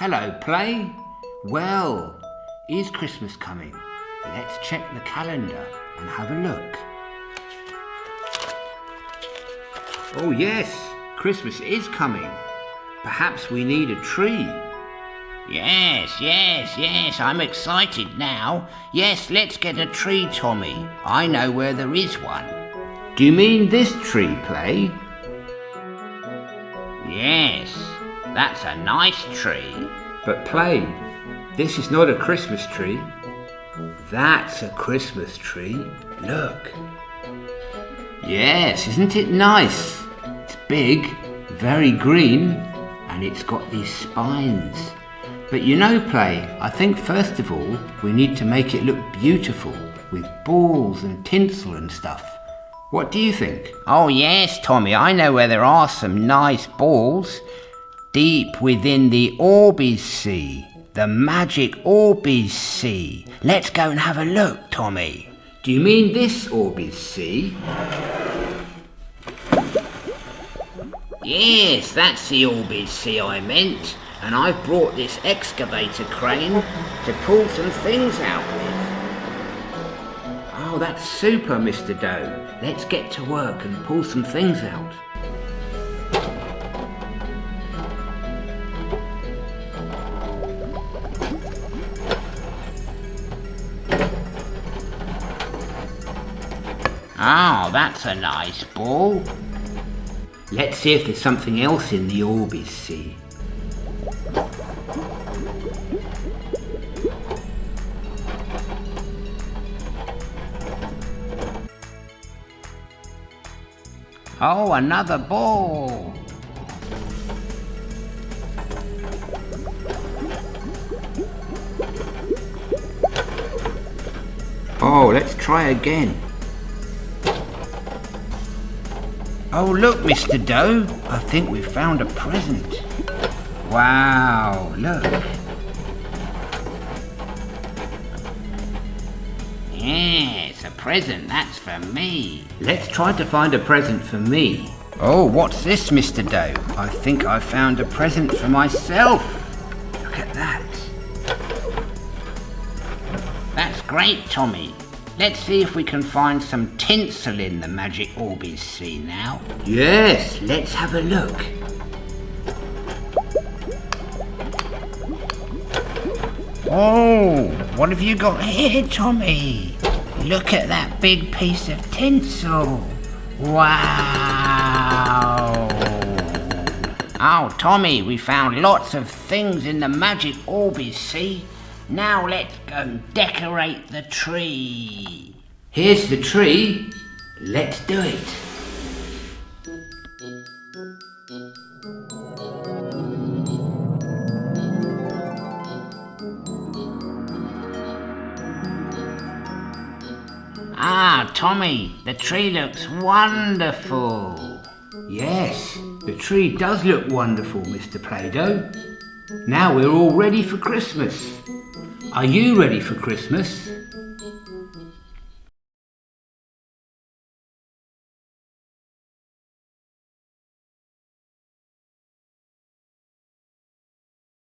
Hello, Play. Well, is Christmas coming? Let's check the calendar and have a look. Oh yes, Christmas is coming. Perhaps we need a tree. Yes, I'm excited now. Yes, let's get a tree, Tommy. I know where there is one. Do you mean this tree, Play? Yes, that's a nice tree. But Play, this is not a Christmas tree. That's a Christmas tree. Look. Yes, isn't it nice? It's big, very green, and it's got these spines. But you know, Play, I think first of all we need to make it look beautiful with balls and tinsel and stuff. What do you think? Oh yes, Tommy, I know where there are some nice balls. Deep within the Orbeez Sea, the magic Orbeez Sea. Let's go and have a look, Tommy. Do you mean this Orbeez Sea? Yes, that's the Orbeez Sea I meant. And I've brought this excavator crane to pull some things out with. Oh, that's super, Mr. Doe. Let's get to work and pull some things out. Oh, that's a nice ball. Let's see if there's something else in the Orbeez Sea. Oh, another ball. Oh, let's try again. Oh, look, Mr. Doe. I think we've found a present. Wow, look. Yes, a present. That's for me. Let's try to find a present for me. Oh, what's this, Mr. Doe? I think I found a present for myself. Look at that. That's great, Tommy. Let's see if we can find some tinsel in the magic Orbeez Sea now. Yes, let's have a look. Oh, what have you got here, Tommy? Look at that big piece of tinsel. Wow. Oh, Tommy, we found lots of things in the magic Orbeez Sea. Now let's go decorate the tree. Here's the tree. Let's do it. Ah, Tommy, the tree looks wonderful. Yes, the tree does look wonderful, Mr. Play-Doh. Now we're all ready for Christmas. Are you ready for Christmas?